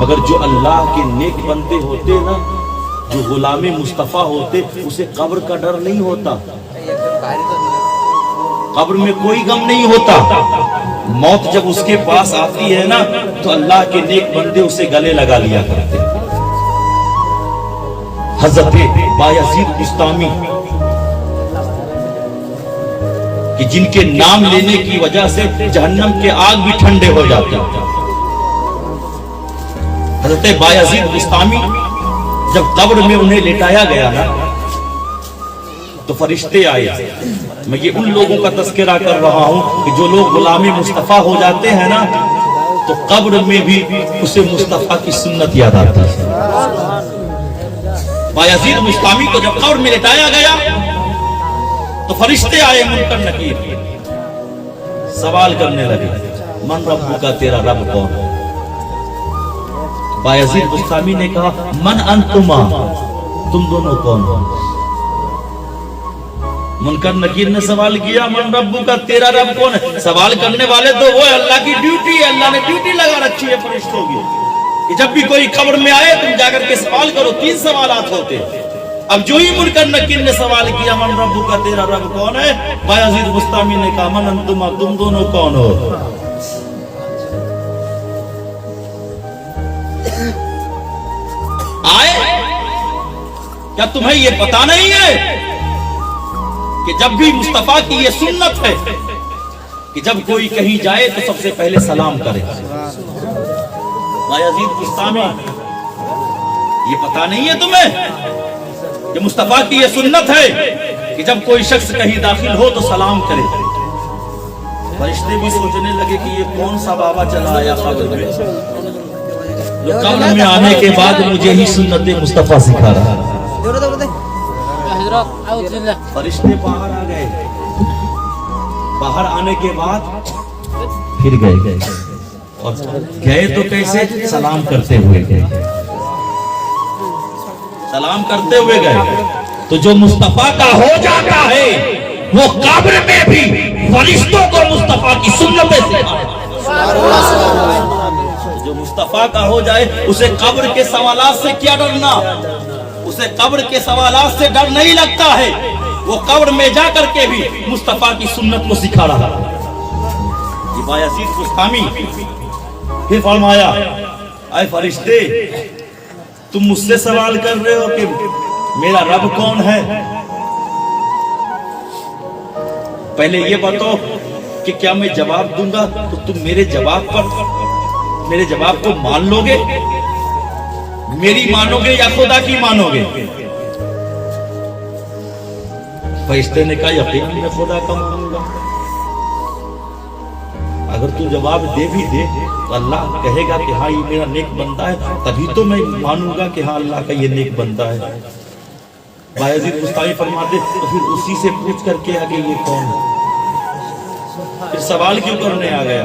مگر جو اللہ کے نیک بندے ہوتے نا، جو غلام مصطفیٰ ہوتے، اسے قبر کا ڈر نہیں ہوتا، قبر میں کوئی غم نہیں ہوتا۔ موت جب اس کے پاس آتی ہے نا تو اللہ کے نیک بندے اسے گلے لگا لیا کرتے۔ حضرت بایزید بستامی کہ جن کے نام لینے کی وجہ سے جہنم کے آگ بھی ٹھنڈے ہو جاتے ہیں، حضرت بایزید بستامی جب قبر میں انہیں لٹایا گیا نا تو فرشتے آئے۔ میں یہ ان لوگوں کا تذکرہ کر رہا ہوں کہ جو لوگ غلام مصطفیٰ ہو جاتے ہیں نا تو قبر میں بھی اسے مصطفیٰ کی سنت یاد آتی ہے۔ بایزید بستامی کو جب قبر میں لٹایا گیا تو فرشتے آئے منکر نکیر، سوال کرنے لگے، من رب کا، تیرا رب کون ہے؟ بایزید بستامی نے کہا، من انتما، تم دونوں کون ہو؟ منکر نکیر نے سوال کیا، من رب کا، تیرا رب کون ہے؟ سوال کرنے والے تو وہ اللہ کی ڈیوٹی ہے، اللہ نے ڈیوٹی لگا رکھی ہے فرشتوں کی کہ جب بھی کوئی قبر میں آئے تم جا کر کے سوال کرو، 3 سوالات ہوتے ہیں۔ اب جو ہی منکر نکیر نے سوال کیا، من رب کا، تیرا رب کون ہے؟ بایزید بستامی نے کہا، من انتما، تم دونوں کون ہو؟ آئے کیا تمہیں یہ پتا نہیں ہے کہ جب بھی مصطفیٰ کی یہ سنت ہے کہ جب کوئی کہیں جائے تو سب سے پہلے سلام کرے؟ بایزید بستامی، یہ پتا نہیں ہے تمہیں کہ مصطفیٰ کی یہ سنت ہے کہ جب کوئی شخص کہیں داخل ہو تو سلام کرے؟ فرشتے بھی سوچنے لگے کہ یہ کون سا بابا چلا آیا قبر میں جو قبر میں آنے کے بعد مجھے ہی سنت مصطفیٰ سکھا رہا ہے۔ فرشتے باہر آ گئے، باہر آنے کے بعد پھر گئے، اور گئے تو کیسے؟ سلام کرتے ہوئے گئے، سلام کرتے ہوئے گئے۔ تو جو مصطفیٰ کا ہو جاتا ہے وہ قبر میں بھی فرشتوں کو مصطفیٰ کی سنتیں سکھاتا ہے۔ جو مصطفیٰ کا ہو جائے اسے قبر کے سوالات سے کیا ڈرنا، اسے قبر کے سوالات سے ڈر نہیں لگتا ہے، وہ قبر میں جا کر کے بھی مصطفیٰ کی سنت کو سکھا رہا ہے۔ یہ بایزید بستامی پھر فرمایا، اے فرشتے، تم مجھ سے سوال کر رہے ہو کہ میرا رب کون ہے؟ پہلے یہ بتاؤ کہ کیا میں جواب دوں گا تو تم میرے جواب کو مان لو گے؟ میری مانو گے یا خدا کی مانو گے؟ فرشتے نے کہا، یقیناً میں خدا کا مانوں گا۔ اگر تو جواب دے بھی دے تو اللہ کہے گا کہ ہاں یہ میرا نیک بندہ ہے، تبھی تو میں مانوں گا کہ ہاں اللہ کا یہ نیک بندہ ہے۔ بایزید بستامی فرماتے، تو پھر اسی سے پوچھ کر کے آگے یہ کون ہے؟ پھر سوال کیوں کرنے آ گیا؟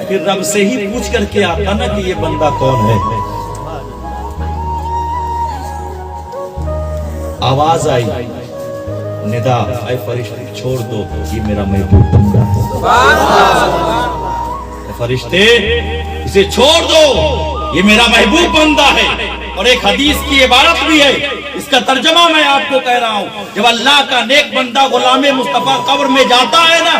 پھر رب سے ہی پوچھ کر کے آتا نا کہ یہ بندہ کون ہے۔ آواز آئی، ندا، اے فرشتے چھوڑ دو، یہ میرا محبوب بندہ ہے۔ اے فرشتے اسے چھوڑ دو، یہ میرا محبوب بندہ ہے۔ اور ایک حدیث کی عبارت بھی ہے، اس کا ترجمہ میں آپ کو کہہ رہا ہوں، جب اللہ کا نیک بندہ غلام مصطفیٰ قبر میں جاتا ہے نا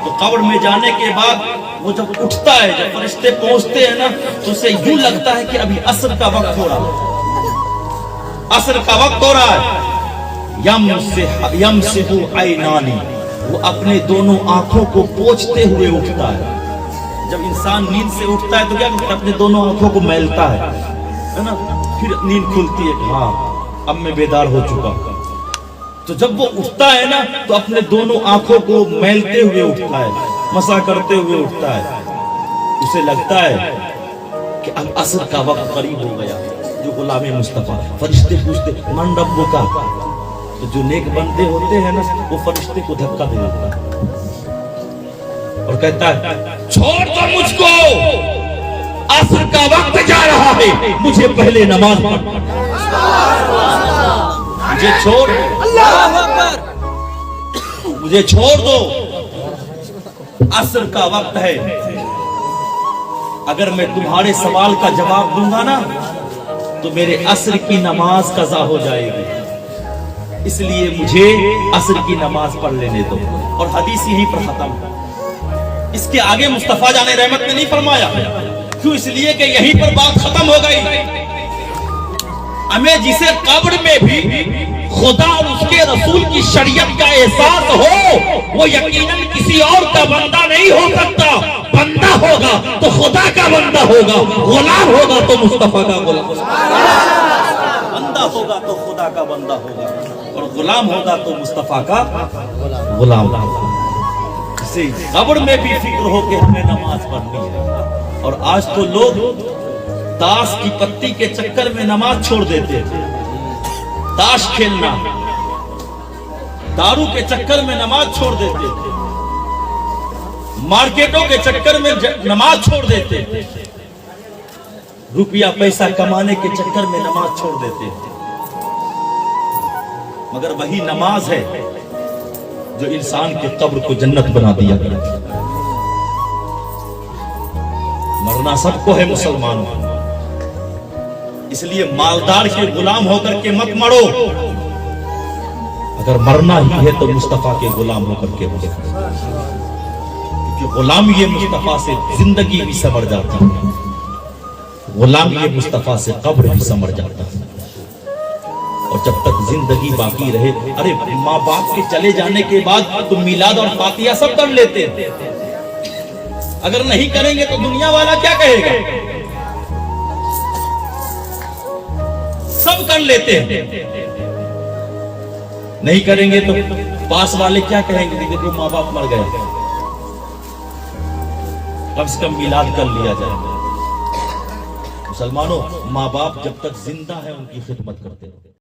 تو قبر میں جانے کے بعد وہ جب اٹھتا ہے، جب فرشتے پہنچتے ہیں نا تو اسے یوں لگتا ہے کہ ابھی عصر کا وقت ہو رہا ہے، عصر کا وقت ہو رہا ہے۔ یمسح عینانی، وہ اپنے دونوں آنکھوں کو پوچھتے ہوئے اٹھتا ہے۔ جب انسان نیند سے اٹھتا ہے تو کیا کرتا ہے؟ اپنے دونوں آنکھوں کو میلتا ہے نا، پھر نیند کھلتی ہے، ہاں اب میں بیدار ہو چکا۔ تو جب وہ اٹھتا ہے نا تو اپنے دونوں آنکھوں کو میلتے ہوئے اٹھتا ہے، مسح کرتے ہوئے اٹھتا ہے۔ اسے لگتا ہے کہ اب عصر کا وقت قریب ہو گیا۔ جو غلام مصطفیٰ، فرشتے پوچھتے، من رب کا؟ تو جو نیک بندے ہوتے ہیں نا وہ فرشتے کو دھکا دے دیتا ہے اور کہتا ہے، چھوڑ دو مجھ کو، عصر کا وقت جا رہا ہے، مجھے پہلے نماز پڑھ، مجھے چھوڑ، مجھے چھوڑ دو، عصر کا وقت ہے۔ اگر میں تمہارے سوال کا جواب دوں گا نا تو میرے عصر کی نماز قضا ہو جائے گی، اس لیے مجھے عصر کی نماز پڑھ لینے دو۔ اور حدیث یہیں پر ختم۔ اس کے آگے مصطفیٰ جان رحمت نے نہیں فرمایا، کیوں؟ اس لیے کہ یہیں پر بات ختم ہو گئی۔ ہمیں جسے قبر میں بھی خدا اور اس کے رسول کی شریعت کا احساس ہو، وہ یقیناً کسی اور کا بندہ نہیں ہو سکتا۔ بندہ ہوگا تو خدا کا بندہ ہوگا، غلام ہوگا تو مصطفیٰ کا غلام، بندہ ہوگا تو خدا کا بندہ ہوگا، اور غلام ہوگا تو مصطفیٰ کا غلام ہوگا۔ اسے قبر میں بھی فکر ہو کہ ہمیں نماز پڑھنی ہے۔ اور آج تو لوگ تاش کی پتی کے چکر میں نماز چھوڑ دیتے ہیں، تاش کھیلنا، دارو کے چکر میں نماز چھوڑ دیتے ہیں، مارکیٹوں کے چکر میں نماز چھوڑ دیتے ہیں، روپیہ پیسہ کمانے کے چکر میں نماز چھوڑ دیتے ہیں۔ مگر وہی نماز ہے جو انسان کے قبر کو جنت بنا دیا گیا۔ مرنا سب کو ہے مسلمانوں، اس لیے مالدار کے غلام ہو کر کے مت مرو، اگر مرنا ہی ہے تو مصطفیٰ کے غلام ہو کر کے مرو، کیونکہ غلامی مصطفیٰ سے زندگی بھی سنور جاتی ہے، غلامی مصطفیٰ سے قبر بھی سنور جاتا ہے۔ اور جب تک زندگی باقی رہے، ارے ماں باپ کے چلے جانے کے بعد تم میلاد اور فاتحہ سب کر لیتے ہیں، اگر نہیں کریں گے تو دنیا والا کیا کہے گا؟ سب کر لیتے ہیں، نہیں کریں گے تو پاس والے کیا کہیں گے؟ دیکھو ماں باپ مر گئے، کم سے کم میلاد کر لیا جائے۔ مسلمانوں، ماں باپ جب تک زندہ ہیں ان کی خدمت کرتے ہیں۔